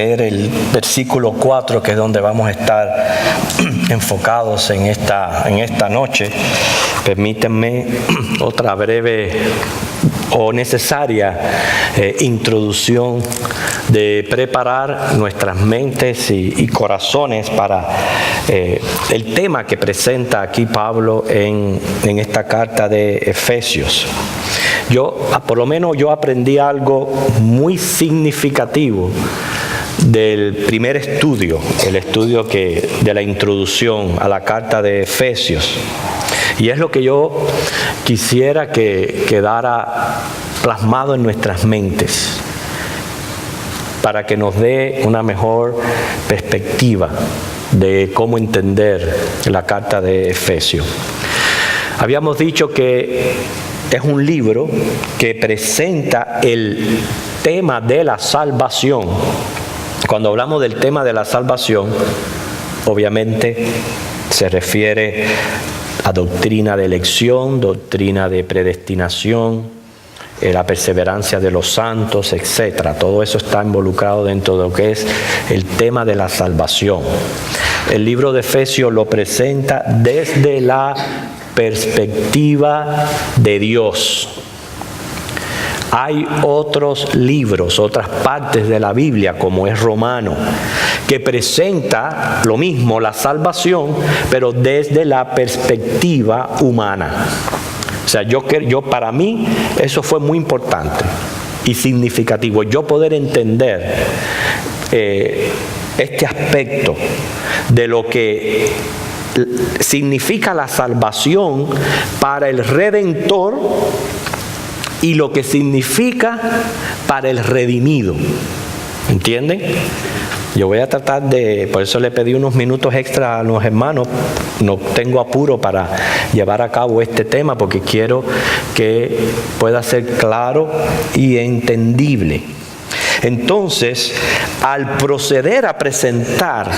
El versículo 4, que es donde vamos a estar enfocados en esta noche. Permítanme otra breve o necesaria introducción de preparar nuestras mentes y corazones para el tema que presenta aquí Pablo en esta carta de Efesios. Por lo menos yo aprendí algo muy significativo del primer estudio, el estudio de la introducción a la carta de Efesios. Y es lo que yo quisiera que quedara plasmado en nuestras mentes, para que nos dé una mejor perspectiva de cómo entender la carta de Efesios. Habíamos dicho que es un libro que presenta el tema de la salvación. Cuando hablamos del tema de la salvación, obviamente se refiere a doctrina de elección, doctrina de predestinación, la perseverancia de los santos, etc. Todo eso está involucrado dentro de lo que es el tema de la salvación. El libro de Efesios lo presenta desde la perspectiva de Dios. Hay otros libros, otras partes de la Biblia, como es Romano, que presenta lo mismo, la salvación, pero desde la perspectiva humana. O sea, para mí eso fue muy importante y significativo, yo poder entender este aspecto de lo que significa la salvación para el Redentor y lo que significa para el redimido. ¿Entienden? Yo voy a tratar por eso le pedí unos minutos extra a los hermanos. No tengo apuro para llevar a cabo este tema porque quiero que pueda ser claro y entendible. Entonces, al proceder a presentar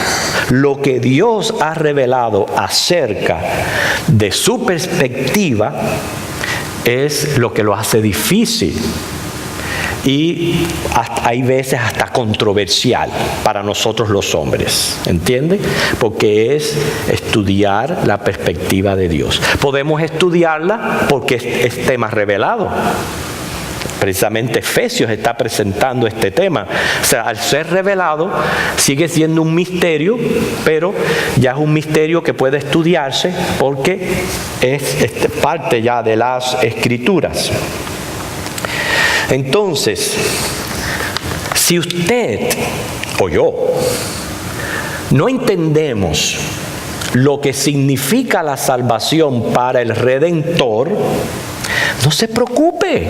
lo que Dios ha revelado acerca de su perspectiva, es lo que lo hace difícil y hay veces hasta controversial para nosotros los hombres, ¿entiende? Porque es estudiar la perspectiva de Dios. Podemos estudiarla porque es tema revelado. Precisamente Efesios está presentando este tema. O sea, al ser revelado sigue siendo un misterio, pero ya es un misterio que puede estudiarse porque es parte ya de las Escrituras. Entonces, si usted o yo no entendemos lo que significa la salvación para el Redentor, no se preocupe.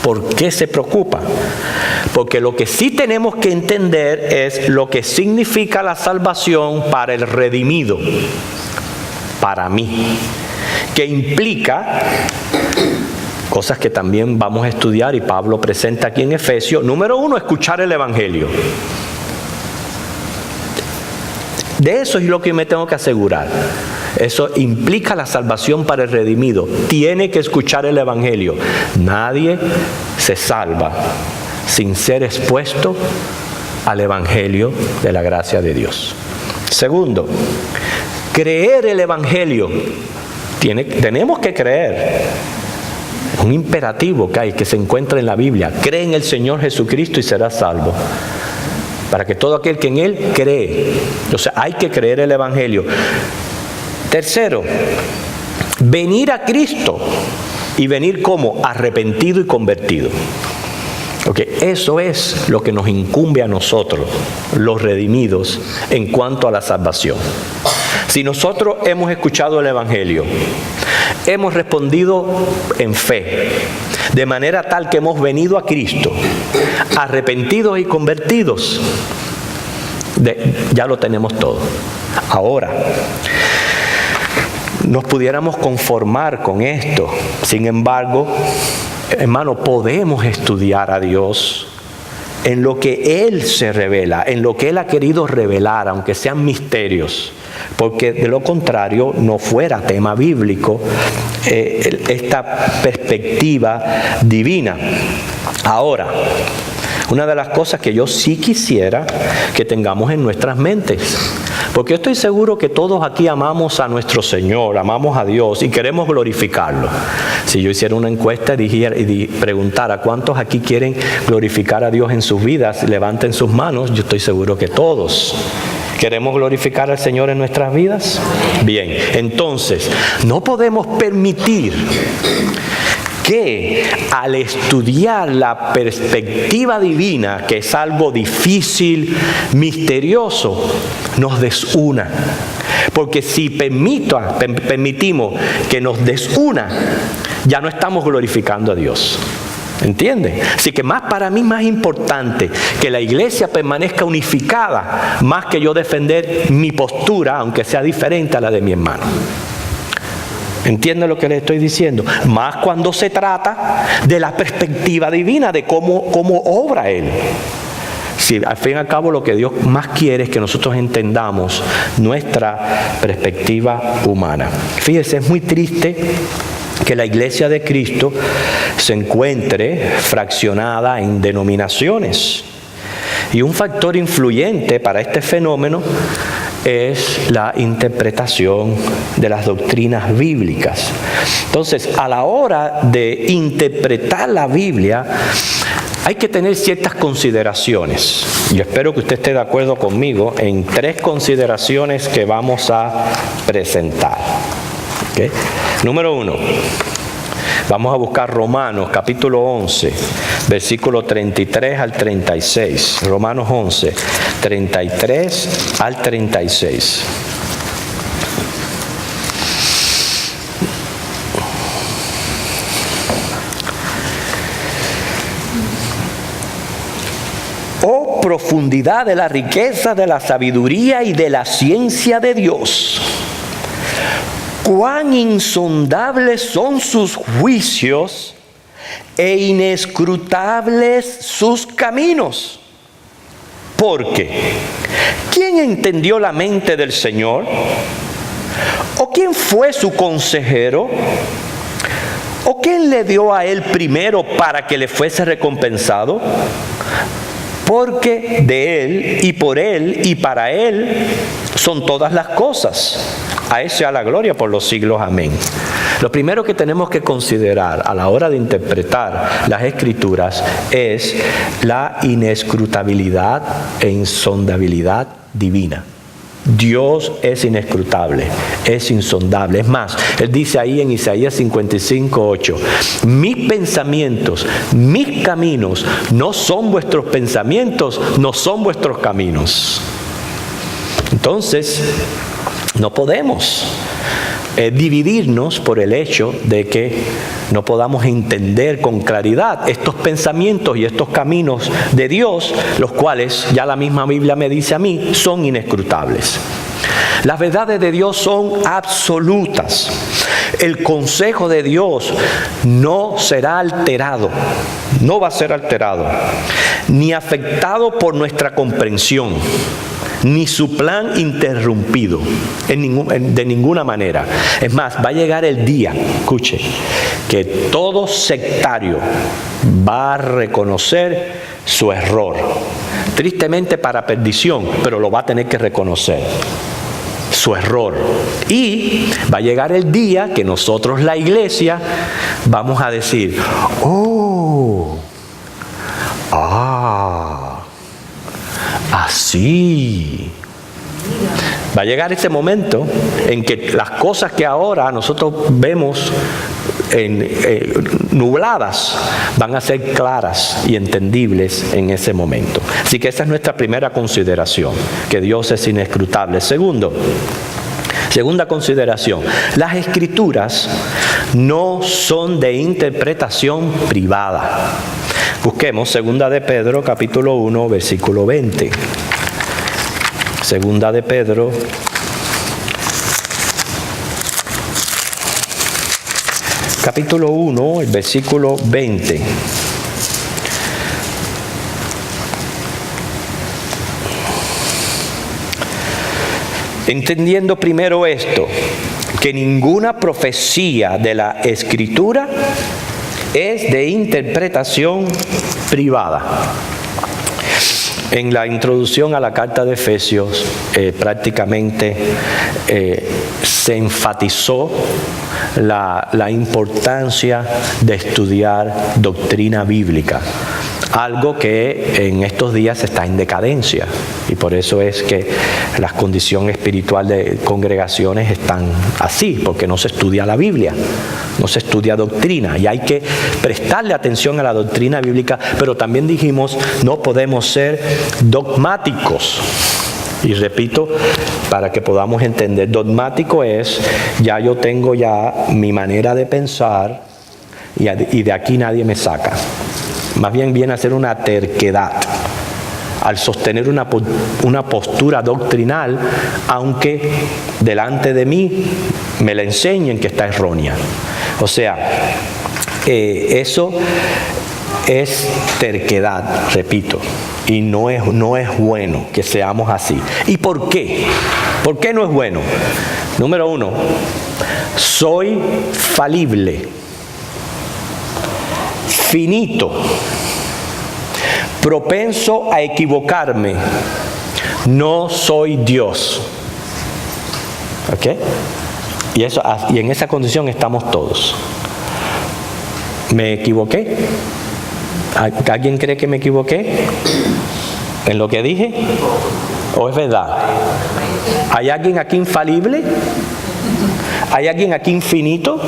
¿Por qué se preocupa? Porque lo que sí tenemos que entender es lo que significa la salvación para el redimido, para mí, que implica cosas que también vamos a estudiar y Pablo presenta aquí en Efesios. Número 1, escuchar el Evangelio. De eso es lo que me tengo que asegurar. Eso implica la salvación para el redimido. Tiene que escuchar el Evangelio. Nadie se salva sin ser expuesto al Evangelio de la gracia de Dios. Segundo, creer el Evangelio. Tenemos que creer. Es un imperativo que se encuentra en la Biblia. Cree en el Señor Jesucristo y serás salvo. Para que todo aquel que en Él cree. O sea, hay que creer el Evangelio. Tercero, venir a Cristo. Y venir como arrepentido y convertido. Okay, eso es lo que nos incumbe a nosotros, los redimidos, en cuanto a la salvación. Si nosotros hemos escuchado el Evangelio, hemos respondido en fe, de manera tal que hemos venido a Cristo, arrepentidos y convertidos, ya lo tenemos todo. Ahora, nos pudiéramos conformar con esto. Sin embargo, hermano, podemos estudiar a Dios en lo que Él se revela, en lo que Él ha querido revelar, aunque sean misterios, porque de lo contrario no fuera tema bíblico esta perspectiva divina. Ahora, una de las cosas que yo sí quisiera que tengamos en nuestras mentes. Porque yo estoy seguro que todos aquí amamos a nuestro Señor, amamos a Dios y queremos glorificarlo. Si yo hiciera una encuesta y preguntara cuántos aquí quieren glorificar a Dios en sus vidas, levanten sus manos, yo estoy seguro que todos. ¿Queremos glorificar al Señor en nuestras vidas? Bien, entonces, no podemos permitir que al estudiar la perspectiva divina, que es algo difícil, misterioso, nos desuna. Porque si permitimos que nos desuna, ya no estamos glorificando a Dios. ¿Entienden? Así que para mí más importante que la iglesia permanezca unificada, más que yo defender mi postura, aunque sea diferente a la de mi hermano. ¿Entienden lo que les estoy diciendo? Más cuando se trata de la perspectiva divina, de cómo obra Él. Si al fin y al cabo lo que Dios más quiere es que nosotros entendamos nuestra perspectiva humana. Fíjense, es muy triste que la iglesia de Cristo se encuentre fraccionada en denominaciones. Y un factor influyente para este fenómeno es la interpretación de las doctrinas bíblicas. Entonces, a la hora de interpretar la Biblia, hay que tener ciertas consideraciones. Yo espero que usted esté de acuerdo conmigo en 3 consideraciones que vamos a presentar. ¿Okay? Número 1. Vamos a buscar Romanos capítulo 11, versículo 33 al 36. Romanos 11, 33 al 36. Oh, profundidad de la riqueza, de la sabiduría y de la ciencia de Dios. Cuán insondables son sus juicios e inescrutables sus caminos. Porque, ¿quién entendió la mente del Señor? ¿O quién fue su consejero? ¿O quién le dio a él primero para que le fuese recompensado? Porque de Él y por Él y para Él son todas las cosas. A Él sea la gloria por los siglos. Amén. Lo primero que tenemos que considerar a la hora de interpretar las Escrituras es la inescrutabilidad e insondabilidad divina. Dios es inescrutable, es insondable. Es más, Él dice ahí en Isaías 55:8, mis pensamientos, mis caminos no son vuestros pensamientos, no son vuestros caminos. Entonces, no podemos dividirnos por el hecho de que no podamos entender con claridad estos pensamientos y estos caminos de Dios, los cuales, ya la misma Biblia me dice a mí, son inescrutables. Las verdades de Dios son absolutas. El consejo de Dios no será alterado, no va a ser alterado, ni afectado por nuestra comprensión, ni su plan interrumpido de ninguna manera. Es más, va a llegar el día, escuche, que todo sectario va a reconocer su error. Tristemente para perdición, pero lo va a tener que reconocer. Su error. Y va a llegar el día que nosotros, la iglesia, vamos a decir, así. Va a llegar ese momento en que las cosas que ahora nosotros vemos nubladas van a ser claras y entendibles en ese momento. Así que esa es nuestra primera consideración, que Dios es inescrutable. Segunda consideración, las Escrituras no son de interpretación privada. Busquemos 2 de Pedro, capítulo 1, versículo 20. 2 de Pedro, capítulo 1, el versículo 20. Entendiendo primero esto, que ninguna profecía de la Escritura es de interpretación privada. En la introducción a la carta de Efesios, prácticamente se enfatizó la importancia de estudiar doctrina bíblica, algo que en estos días está en decadencia, y por eso es que la condición espiritual de congregaciones están así, porque no se estudia la Biblia, no se estudia doctrina, y hay que prestarle atención a la doctrina bíblica, pero también dijimos, no podemos ser dogmáticos. Y repito, para que podamos entender, dogmático es, ya yo tengo ya mi manera de pensar y de aquí nadie me saca. Más bien viene a ser una terquedad al sostener una postura doctrinal, aunque delante de mí me la enseñen que está errónea. O sea, eso es terquedad, repito, y no es bueno que seamos así. ¿Y por qué? ¿Por qué no es bueno? Número 1, soy falible, finito, propenso a equivocarme, no soy Dios. ¿Ok? Y en esa condición estamos todos. ¿Me equivoqué? ¿Alguien cree que me equivoqué en lo que dije? ¿O es verdad? ¿Hay alguien aquí infalible? ¿Hay alguien aquí infinito?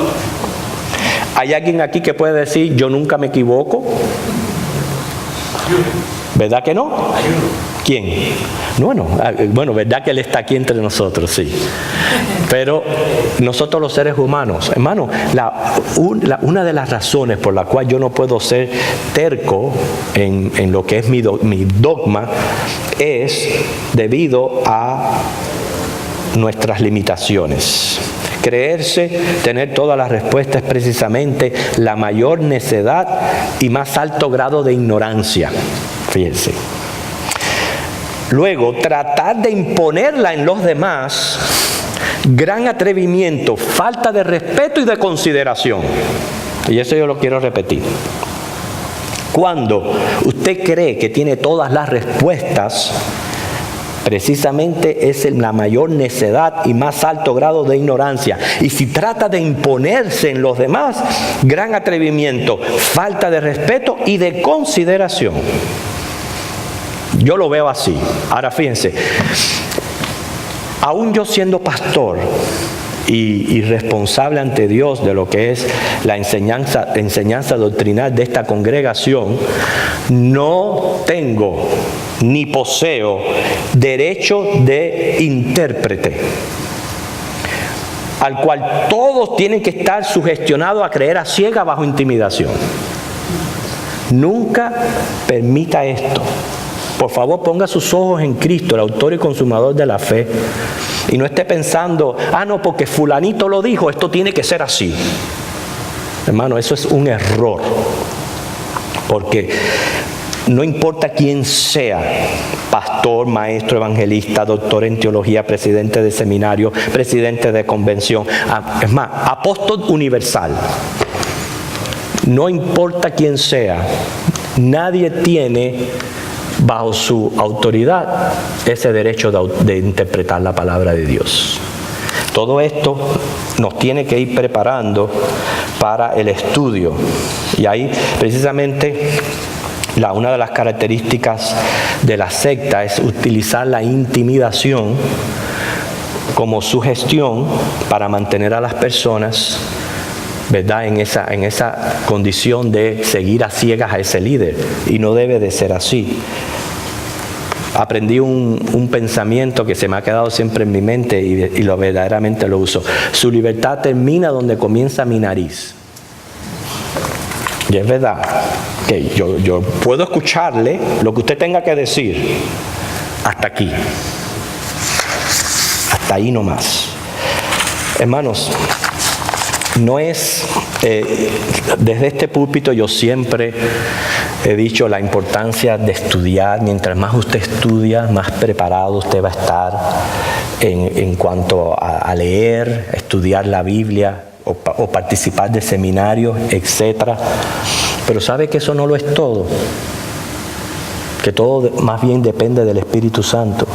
¿Hay alguien aquí que puede decir, yo nunca me equivoco? ¿Verdad que no? ¿Quién? Bueno, verdad que Él está aquí entre nosotros, sí. Pero nosotros los seres humanos, hermano, una de las razones por la cual yo no puedo ser terco en lo que es mi dogma es debido a nuestras limitaciones. Creerse, tener todas las respuestas es precisamente la mayor necedad y más alto grado de ignorancia. Fíjense. Luego, tratar de imponerla en los demás, gran atrevimiento, falta de respeto y de consideración. Y eso yo lo quiero repetir. Cuando usted cree que tiene todas las respuestas, precisamente es la mayor necedad y más alto grado de ignorancia. Y si trata de imponerse en los demás, gran atrevimiento, falta de respeto y de consideración. Yo lo veo así. Ahora fíjense, aún yo siendo pastor y responsable ante Dios de lo que es la enseñanza doctrinal de esta congregación, no tengo ni poseo derecho de intérprete, al cual todos tienen que estar sugestionados a creer a ciegas bajo intimidación. Nunca permita esto. Por favor, ponga sus ojos en Cristo, el autor y consumador de la fe. Y no esté pensando, no, porque fulanito lo dijo, esto tiene que ser así. Hermano, eso es un error. Porque no importa quién sea, pastor, maestro, evangelista, doctor en teología, presidente de seminario, presidente de convención, es más, apóstol universal. No importa quién sea, nadie tiene bajo su autoridad ese derecho de interpretar la palabra de Dios. Todo esto nos tiene que ir preparando para el estudio. Y ahí precisamente una de las características de la secta es utilizar la intimidación como sugestión para mantener a las personas, ¿verdad?, en esa condición de seguir a ciegas a ese líder. Y no debe de ser así. Aprendí un pensamiento que se me ha quedado siempre en mi mente y lo verdaderamente lo uso. Su libertad termina donde comienza mi nariz. Y es verdad que yo puedo escucharle lo que usted tenga que decir hasta aquí. Hasta ahí nomás. Hermanos, no es, desde este púlpito yo siempre he dicho la importancia de estudiar. Mientras más usted estudia, más preparado usted va a estar en cuanto a leer, estudiar la Biblia o participar de seminarios, etc. Pero ¿sabe que eso no lo es todo? que todo más bien depende del Espíritu Santo.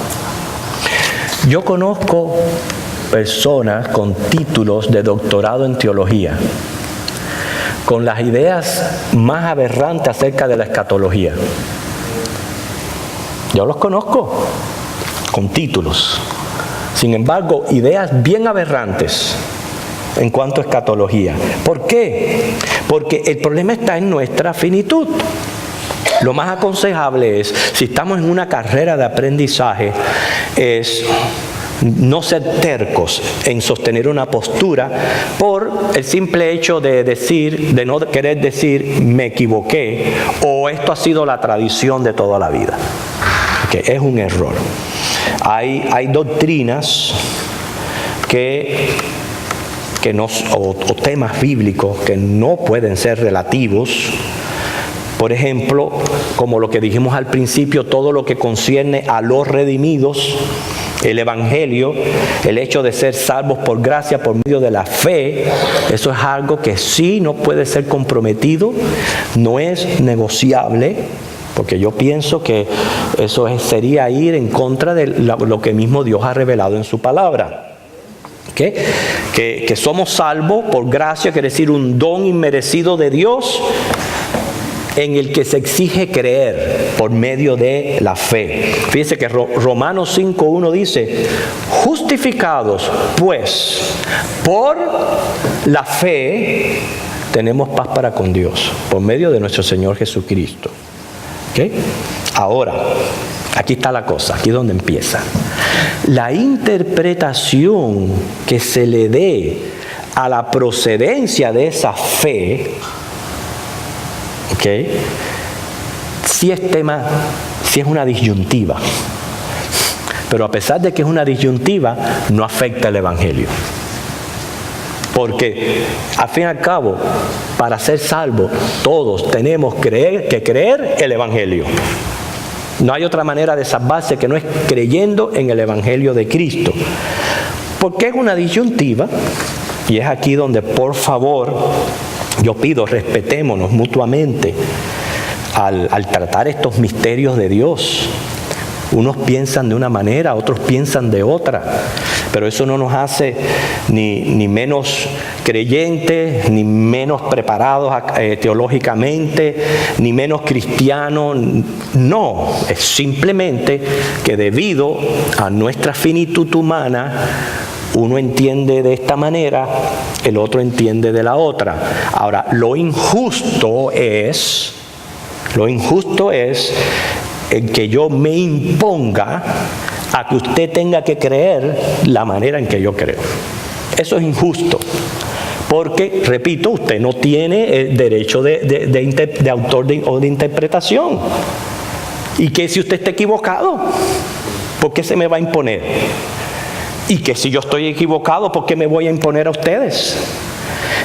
Yo conozco personas con títulos de doctorado en teología, con las ideas más aberrantes acerca de la escatología. Yo los conozco con títulos. Sin embargo, ideas bien aberrantes en cuanto a escatología. ¿Por qué? Porque el problema está en nuestra finitud. Lo más aconsejable es, si estamos en una carrera de aprendizaje, es no ser tercos en sostener una postura por el simple hecho de decir, de no querer decir me equivoqué o esto ha sido la tradición de toda la vida. Que es un error. Hay doctrinas o temas bíblicos que no pueden ser relativos. Por ejemplo, como lo que dijimos al principio, todo lo que concierne a los redimidos, el Evangelio, el hecho de ser salvos por gracia, por medio de la fe, eso es algo que sí no puede ser comprometido, no es negociable, porque yo pienso que eso sería ir en contra de lo que mismo Dios ha revelado en su palabra. Que somos salvos por gracia, quiere decir un don inmerecido de Dios en el que se exige creer por medio de la fe. Fíjense que Romanos 5:1 dice, justificados pues por la fe tenemos paz para con Dios por medio de nuestro Señor Jesucristo. Ahora, aquí está la cosa, aquí es donde empieza. La interpretación que se le dé a la procedencia de esa fe, sí es una disyuntiva. Pero a pesar de que es una disyuntiva, no afecta el Evangelio. Porque, al fin y al cabo, para ser salvos, todos tenemos que creer el Evangelio. No hay otra manera de salvarse que no es creyendo en el Evangelio de Cristo. Porque es una disyuntiva, y es aquí donde, por favor, yo pido, respetémonos mutuamente al tratar estos misterios de Dios. Unos piensan de una manera, otros piensan de otra. Pero eso no nos hace ni menos creyentes, ni menos preparados teológicamente, ni menos cristianos. No, es simplemente que debido a nuestra finitud humana, uno entiende de esta manera, el otro entiende de la otra. Ahora, lo injusto es el que yo me imponga a que usted tenga que creer la manera en que yo creo. Eso es injusto. Porque, repito, usted no tiene el derecho de autor o de interpretación. Y que si usted está equivocado, ¿por qué se me va a imponer? Y que si yo estoy equivocado, ¿por qué me voy a imponer a ustedes?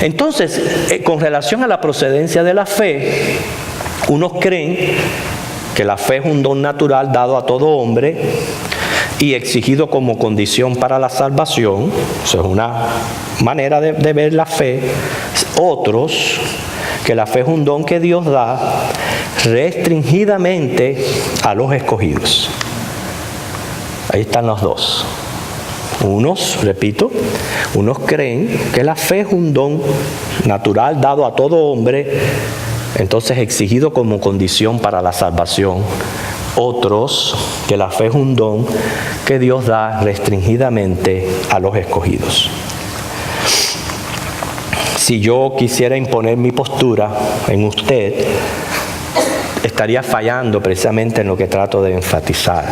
Entonces, con relación a la procedencia de la fe, unos creen que la fe es un don natural dado a todo hombre y exigido como condición para la salvación. Eso es una manera de ver la fe. Otros, que la fe es un don que Dios da restringidamente a los escogidos. Ahí están los dos. Unos creen que la fe es un don natural dado a todo hombre, entonces exigido como condición para la salvación. Otros, que la fe es un don que Dios da restringidamente a los escogidos. Si yo quisiera imponer mi postura en usted, estaría fallando precisamente en lo que trato de enfatizar.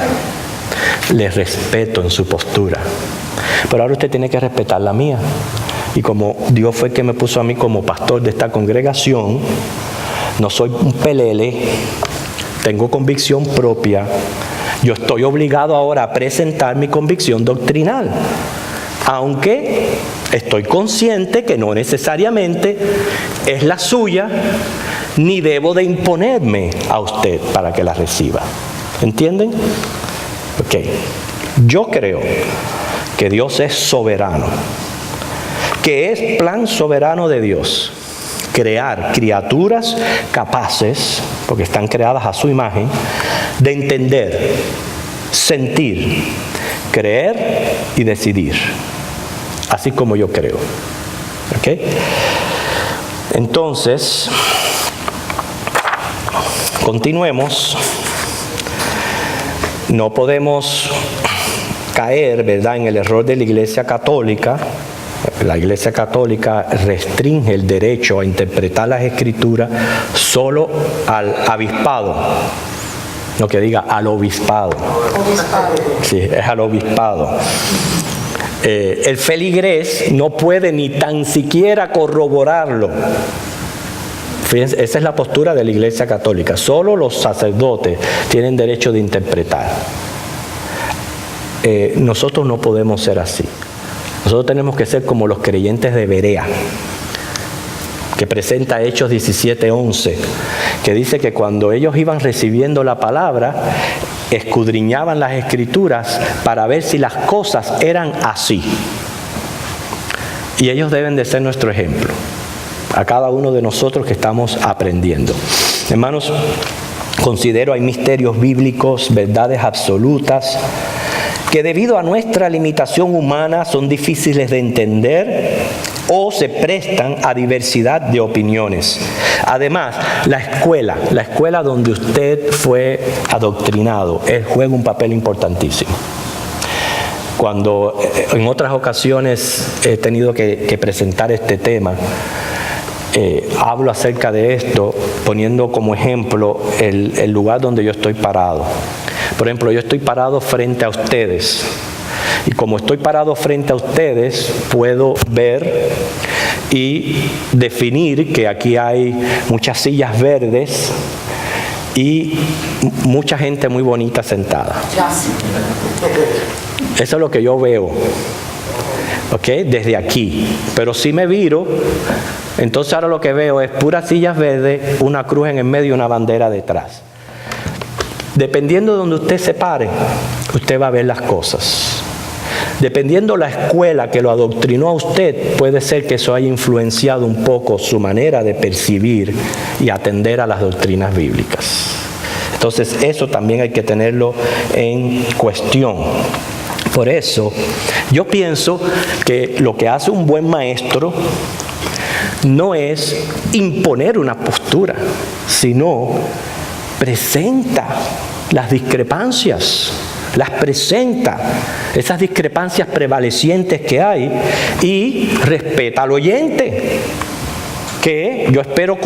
Le respeto en su postura, pero ahora usted tiene que respetar la mía. Y como Dios fue el que me puso a mí como pastor de esta congregación, no soy un pelele, tengo convicción propia. Yo estoy obligado ahora a presentar mi convicción doctrinal, aunque estoy consciente que no necesariamente es la suya, ni debo de imponerme a usted para que la reciba. ¿Entienden? Ok. Yo creo que Dios es soberano, que es plan soberano de Dios crear criaturas capaces porque están creadas a su imagen, de entender, sentir, creer y decidir, así como yo creo. ¿Ok? Entonces, continuemos. No podemos caer, ¿verdad?, en el error de la Iglesia Católica. La Iglesia Católica restringe el derecho a interpretar las Escrituras solo al avispado. No que diga al obispado. Sí, es al obispado. El feligrés no puede ni tan siquiera corroborarlo. Fíjense, esa es la postura de la Iglesia Católica. Solo los sacerdotes tienen derecho de interpretar. Nosotros no podemos ser así. Nosotros tenemos que ser como los creyentes de Berea, que presenta Hechos 17:11, que dice que cuando ellos iban recibiendo la palabra, escudriñaban las Escrituras para ver si las cosas eran así. Y ellos deben de ser nuestro ejemplo a cada uno de nosotros que estamos aprendiendo. Hermanos, considero hay misterios bíblicos, verdades absolutas, que debido a nuestra limitación humana son difíciles de entender o se prestan a diversidad de opiniones. Además, la escuela donde usted fue adoctrinado, juega un papel importantísimo. Cuando en otras ocasiones he tenido que presentar este tema, hablo acerca de esto poniendo como ejemplo el lugar donde yo estoy parado. Por ejemplo, yo estoy parado frente a ustedes. Y como estoy parado frente a ustedes, puedo ver y definir que aquí hay muchas sillas verdes y mucha gente muy bonita sentada. Eso es lo que yo veo, ¿ok? Desde aquí. Pero si me viro, entonces ahora lo que veo es puras sillas verdes, una cruz en el medio y una bandera detrás. Dependiendo de donde usted se pare, usted va a ver las cosas. Dependiendo la escuela que lo adoctrinó a usted, puede ser que eso haya influenciado un poco su manera de percibir y atender a las doctrinas bíblicas. Entonces, eso también hay que tenerlo en cuestión. Por eso, yo pienso que lo que hace un buen maestro no es imponer una postura, sino presenta las discrepancias, las presenta, esas discrepancias prevalecientes que hay, y respeta al oyente, que yo espero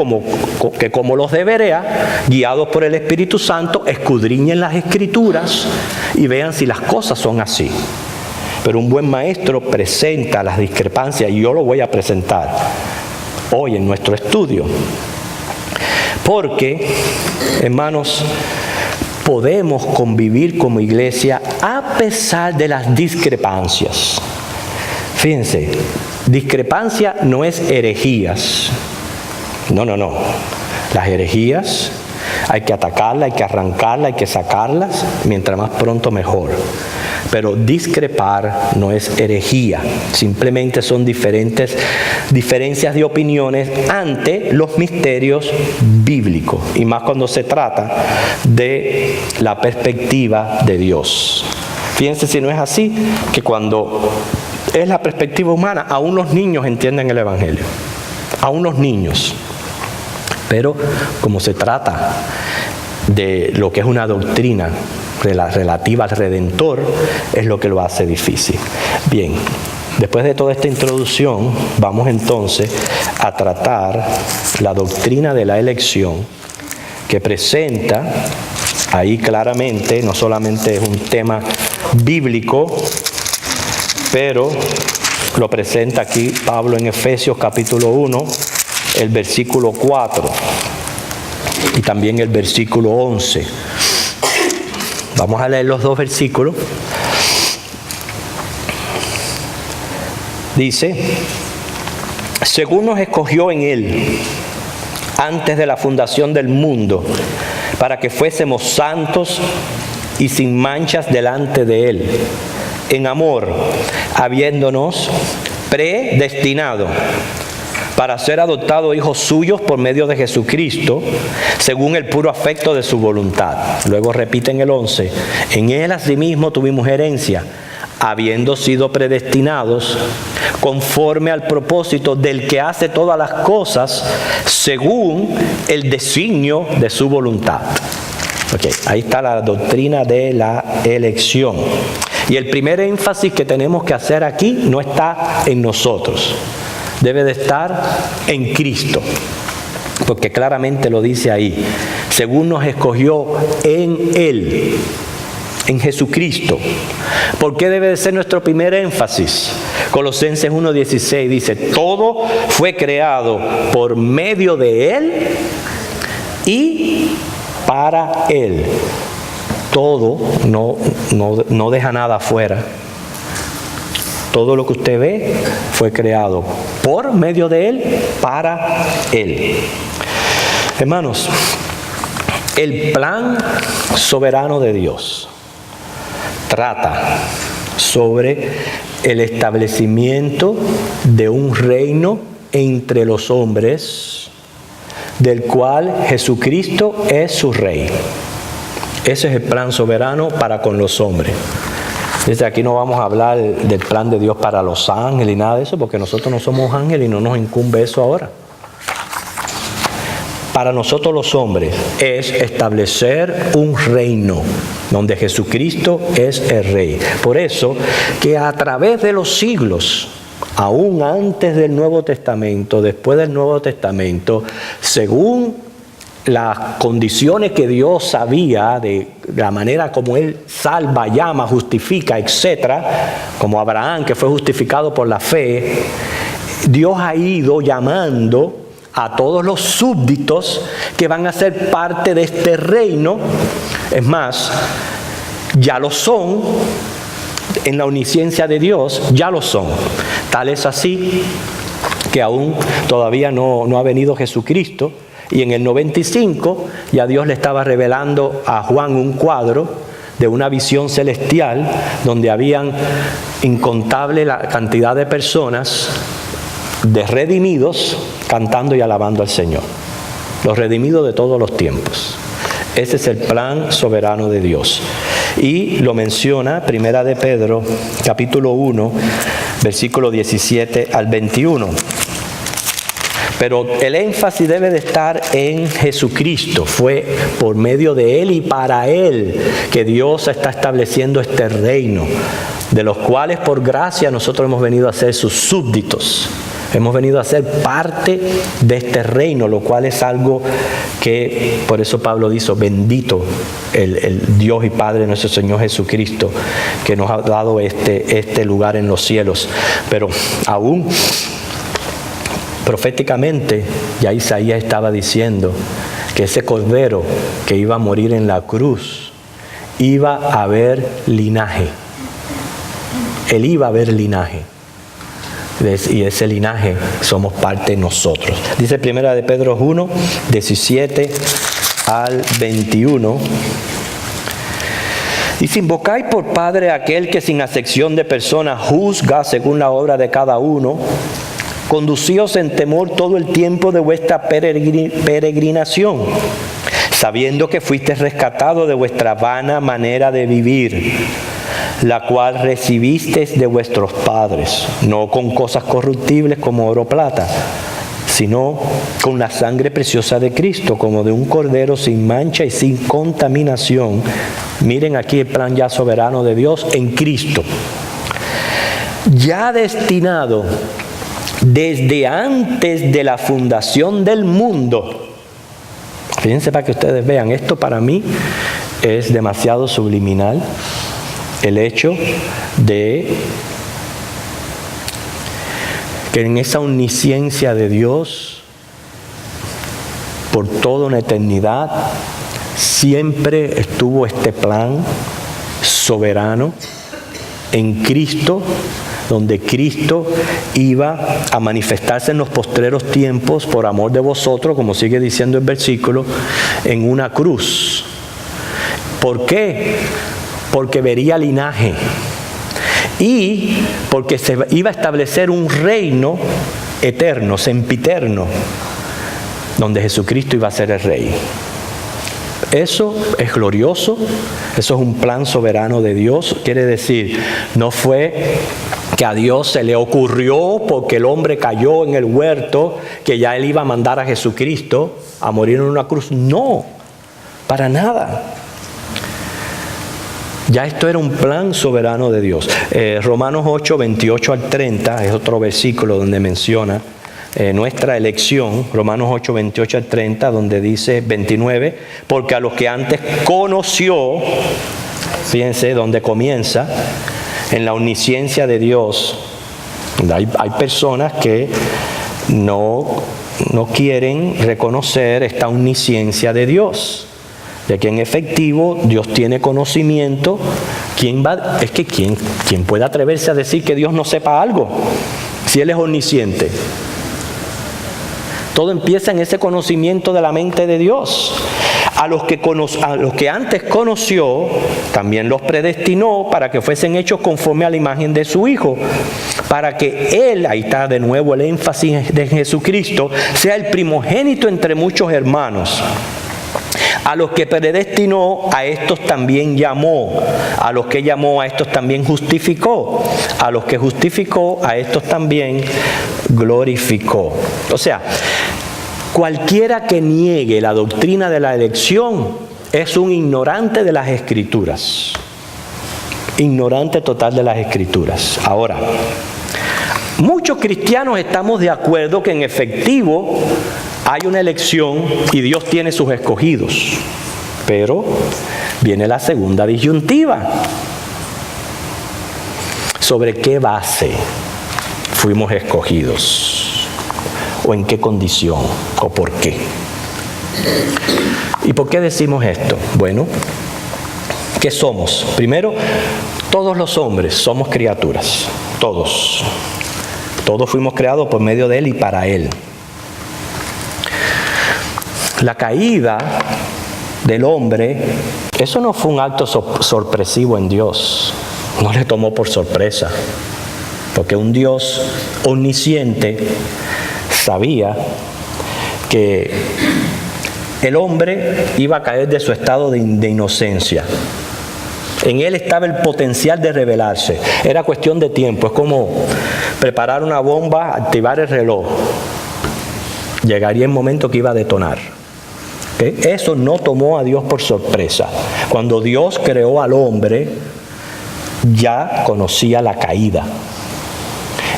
que como los de Berea, guiados por el Espíritu Santo, escudriñen las Escrituras y vean si las cosas son así. Pero un buen maestro presenta las discrepancias, y yo lo voy a presentar hoy en nuestro estudio. Porque, hermanos, podemos convivir como iglesia a pesar de las discrepancias. Fíjense, discrepancia no es herejías. No. Las herejías hay que atacarlas, hay que arrancarlas, hay que sacarlas, mientras más pronto mejor. Pero discrepar no es herejía, simplemente son diferencias de opiniones ante los misterios bíblicos, y más cuando se trata de la perspectiva de Dios. Fíjense si no es así, que cuando es la perspectiva humana, aún los niños entienden el Evangelio, aún los niños. Pero como se trata de lo que es una doctrina relativa al Redentor, es lo que lo hace difícil. Bien, después de toda esta introducción, vamos entonces a tratar la doctrina de la elección, que presenta ahí claramente, no solamente es un tema bíblico, pero lo presenta aquí Pablo en Efesios capítulo 1, el versículo 4 y también el versículo 11. Vamos a leer los dos versículos. Dice: según nos escogió en Él antes de la fundación del mundo, para que fuésemos santos y sin manchas delante de Él, en amor, habiéndonos predestinado para ser adoptados hijos suyos por medio de Jesucristo, según el puro afecto de su voluntad. Luego repite en el 11, en él asimismo tuvimos herencia, habiendo sido predestinados conforme al propósito del que hace todas las cosas según el designio de su voluntad. Okay, ahí está la doctrina de la elección. Y el primer énfasis que tenemos que hacer aquí no está en nosotros, debe de estar en Cristo, porque claramente lo dice ahí, según nos escogió en Él, en Jesucristo. ¿Por qué debe de ser nuestro primer énfasis? Colosenses 1:16 dice, todo fue creado por medio de Él y para Él. Todo, no deja nada afuera. Todo lo que usted ve fue creado por medio de Él, para Él. Hermanos, el plan soberano de Dios trata sobre el establecimiento de un reino entre los hombres, del cual Jesucristo es su rey. Ese es el plan soberano para con los hombres. Desde aquí no vamos a hablar del plan de Dios para los ángeles y nada de eso, porque nosotros no somos ángeles y no nos incumbe eso ahora. Para nosotros los hombres es establecer un reino donde Jesucristo es el rey. Por eso que a través de los siglos, aún antes del Nuevo Testamento, después del Nuevo Testamento, según las condiciones que Dios sabía de la manera como Él salva, llama, justifica, etc., como Abraham, que fue justificado por la fe, Dios ha ido llamando a todos los súbditos que van a ser parte de este reino. Es más, ya lo son, en la omnisciencia de Dios, ya lo son. Tal es así que aún todavía no ha venido Jesucristo. Y en el 95 ya Dios le estaba revelando a Juan un cuadro de una visión celestial donde habían incontable la cantidad de personas de redimidos cantando y alabando al Señor. Los redimidos de todos los tiempos. Ese es el plan soberano de Dios. Y lo menciona Primera de Pedro, capítulo 1, versículo 17 al 21. Pero el énfasis debe de estar en Jesucristo. Fue por medio de Él y para Él que Dios está estableciendo este reino, de los cuales por gracia nosotros hemos venido a ser sus súbditos. Hemos venido a ser parte de este reino, lo cual es algo que, por eso Pablo dice, bendito el Dios y Padre de nuestro Señor Jesucristo, que nos ha dado este lugar en los cielos. Pero aún proféticamente, ya Isaías estaba diciendo que ese cordero que iba a morir en la cruz, iba a haber linaje. Él iba a haber linaje. Y ese linaje somos parte de nosotros. Dice Primera de Pedro 1, 17 al 21. Dice, invocáis por Padre a aquel que sin acepción de personas juzga según la obra de cada uno. Conducíos en temor todo el tiempo de vuestra peregrinación, sabiendo que fuisteis rescatados de vuestra vana manera de vivir, la cual recibisteis de vuestros padres, no con cosas corruptibles como oro o plata, sino con la sangre preciosa de Cristo, como de un cordero sin mancha y sin contaminación. Miren aquí el plan ya soberano de Dios en Cristo, ya destinado desde antes de la fundación del mundo. Fíjense para que ustedes vean, esto para mí es demasiado subliminal, el hecho de que en esa omnisciencia de Dios, por toda una eternidad, siempre estuvo este plan soberano en Cristo, donde Cristo iba a manifestarse en los postreros tiempos por amor de vosotros, como sigue diciendo el versículo, en una cruz. ¿Por qué? Porque vería linaje y porque se iba a establecer un reino eterno, sempiterno, donde Jesucristo iba a ser el Rey. Eso es glorioso, eso es un plan soberano de Dios. Quiere decir, no fue que a Dios se le ocurrió porque el hombre cayó en el huerto, que ya Él iba a mandar a Jesucristo a morir en una cruz. No, para nada. Ya esto era un plan soberano de Dios. Romanos 8, 28 al 30 es otro versículo donde menciona nuestra elección. Romanos 8, 28 al 30, donde dice 29, porque a los que antes conoció, fíjense donde comienza, en la omnisciencia de Dios. Hay personas que no quieren reconocer esta omnisciencia de Dios, de que en efectivo Dios tiene conocimiento. ¿Quién puede atreverse a decir que Dios no sepa algo si Él es omnisciente? Todo empieza en ese conocimiento de la mente de Dios. A los que antes conoció, también los predestinó para que fuesen hechos conforme a la imagen de su Hijo, para que Él, ahí está de nuevo el énfasis de Jesucristo, sea el primogénito entre muchos hermanos. A los que predestinó, a estos también llamó. A los que llamó, a estos también justificó. A los que justificó, a estos también glorificó. O sea, cualquiera que niegue la doctrina de la elección es un ignorante de las Escrituras. Ignorante total de las Escrituras. Ahora, muchos cristianos estamos de acuerdo que en efectivo hay una elección y Dios tiene sus escogidos. Pero viene la segunda disyuntiva. ¿Sobre qué base fuimos escogidos? ¿O en qué condición? ¿O por qué? ¿Y por qué decimos esto? Bueno, ¿qué somos? Primero, todos los hombres somos criaturas. Todos. Todos fuimos creados por medio de Él y para Él. La caída del hombre, eso no fue un acto sorpresivo en Dios. No le tomó por sorpresa. Porque un Dios omnisciente sabía que el hombre iba a caer de su estado de inocencia. En él estaba el potencial de rebelarse. Era cuestión de tiempo. Es como preparar una bomba, activar el reloj. Llegaría el momento que iba a detonar. ¿Okay? Eso no tomó a Dios por sorpresa. Cuando Dios creó al hombre, ya conocía la caída.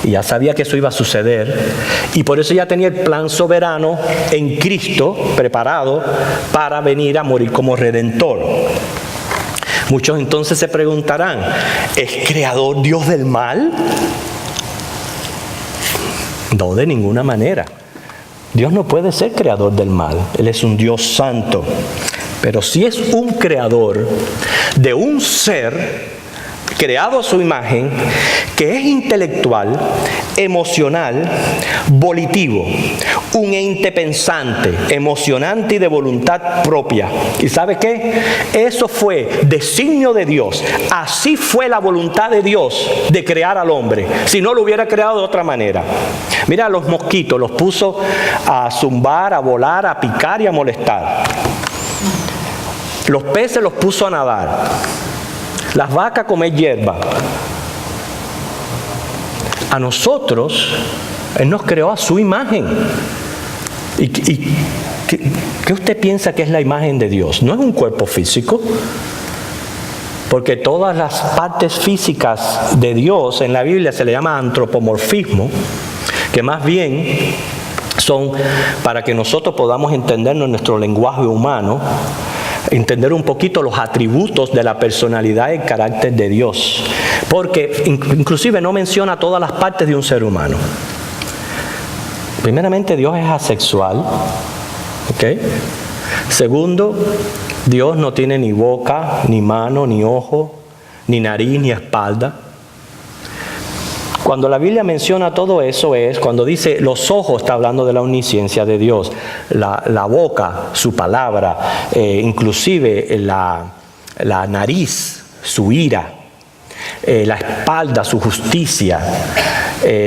Y ya sabía que eso iba a suceder. Y por eso ya tenía el plan soberano en Cristo preparado para venir a morir como Redentor. Muchos entonces se preguntarán, ¿es creador Dios del mal? No, de ninguna manera. Dios no puede ser creador del mal. Él es un Dios santo. Pero sí es un creador de un ser creado a su imagen, que es intelectual, emocional, volitivo, un ente pensante, emocionante y de voluntad propia. ¿Y sabe qué? Eso fue designio de Dios. Así fue la voluntad de Dios de crear al hombre. Si no, lo hubiera creado de otra manera. Mira, los mosquitos los puso a zumbar, a volar, a picar y a molestar. Los peces los puso a nadar. Las vacas a comer hierba. A nosotros, Él nos creó a su imagen. ¿Y qué usted piensa que es la imagen de Dios? No es un cuerpo físico. Porque todas las partes físicas de Dios en la Biblia se le llama antropomorfismo, que más bien son para que nosotros podamos entendernos en nuestro lenguaje humano, entender un poquito los atributos de la personalidad y el carácter de Dios. Porque inclusive no menciona todas las partes de un ser humano. Primeramente, Dios es asexual. ¿Okay? Segundo, Dios no tiene ni boca, ni mano, ni ojo, ni nariz, ni espalda. Cuando la Biblia menciona todo eso es cuando dice los ojos, está hablando de la omnisciencia de Dios, la boca, su palabra, inclusive la nariz, su ira, la espalda, su justicia,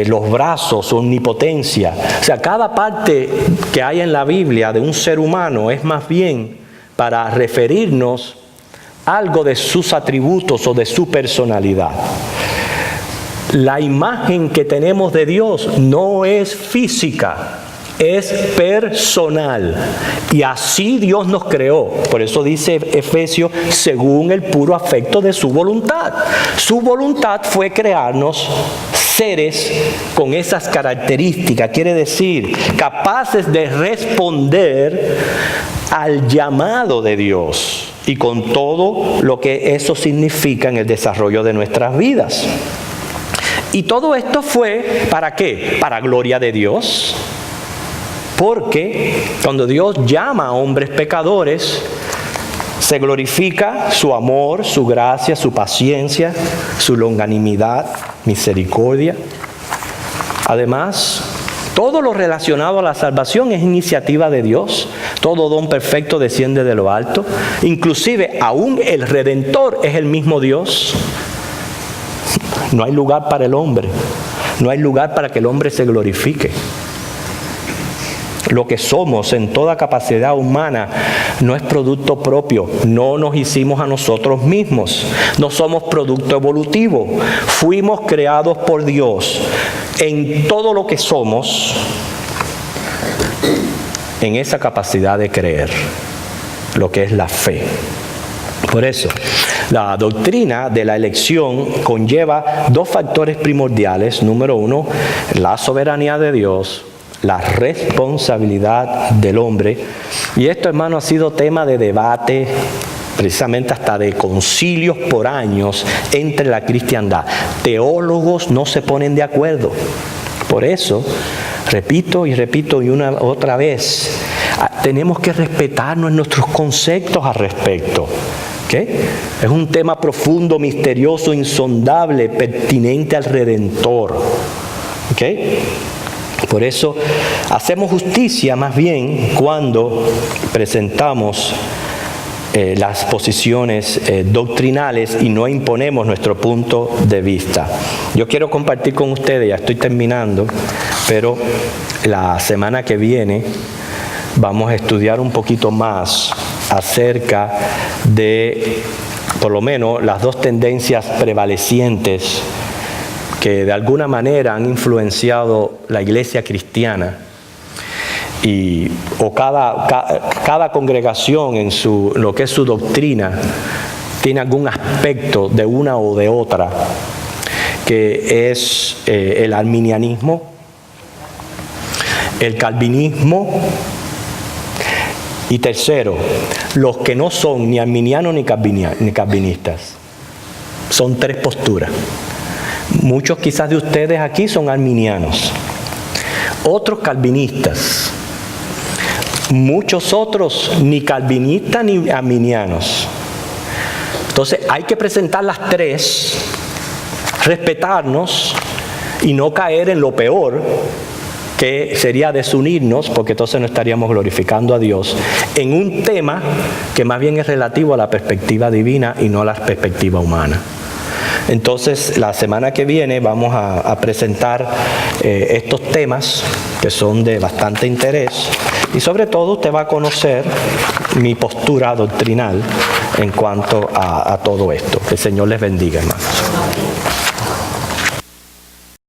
los brazos, su omnipotencia. O sea, cada parte que hay en la Biblia de un ser humano es más bien para referirnos algo de sus atributos o de su personalidad. La imagen que tenemos de Dios no es física, es personal. Y así Dios nos creó. Por eso dice Efesios, según el puro afecto de su voluntad. Su voluntad fue crearnos seres con esas características, quiere decir, capaces de responder al llamado de Dios y con todo lo que eso significa en el desarrollo de nuestras vidas. Y todo esto fue, ¿para qué? Para gloria de Dios. Porque cuando Dios llama a hombres pecadores, se glorifica su amor, su gracia, su paciencia, su longanimidad, misericordia. Además, todo lo relacionado a la salvación es iniciativa de Dios. Todo don perfecto desciende de lo alto. Inclusive, aún el Redentor es el mismo Dios. No hay lugar para el hombre. No hay lugar para que el hombre se glorifique. Lo que somos en toda capacidad humana no es producto propio. No nos hicimos a nosotros mismos. No somos producto evolutivo. Fuimos creados por Dios. En todo lo que somos, en esa capacidad de creer, lo que es la fe. Por eso, la doctrina de la elección conlleva dos factores primordiales. Número uno, la soberanía de Dios, la responsabilidad del hombre. Y esto, hermano, ha sido tema de debate, precisamente hasta de concilios por años entre la cristiandad. Teólogos no se ponen de acuerdo. Por eso, repito y otra vez, tenemos que respetarnos en nuestros conceptos al respecto. ¿Okay? Es un tema profundo, misterioso, insondable, pertinente al Redentor. ¿Okay? Por eso hacemos justicia más bien cuando presentamos las posiciones doctrinales y no imponemos nuestro punto de vista. Yo quiero compartir con ustedes, ya estoy terminando, pero la semana que viene vamos a estudiar un poquito más acerca de, por lo menos, las dos tendencias prevalecientes que de alguna manera han influenciado la iglesia cristiana, o cada congregación en lo que es su doctrina tiene algún aspecto de una o de otra, que es el arminianismo, el calvinismo, y tercero, los que no son ni arminianos ni calvinistas. Son tres posturas. Muchos quizás de ustedes aquí son arminianos, otros calvinistas, muchos otros ni calvinistas ni arminianos. Entonces hay que presentar las tres, respetarnos y no caer en lo peor, que sería desunirnos, porque entonces no estaríamos glorificando a Dios en un tema que más bien es relativo a la perspectiva divina y no a la perspectiva humana. Entonces, la semana que viene vamos a presentar estos temas que son de bastante interés, y sobre todo usted va a conocer mi postura doctrinal en cuanto a todo esto. Que el Señor les bendiga, hermanos.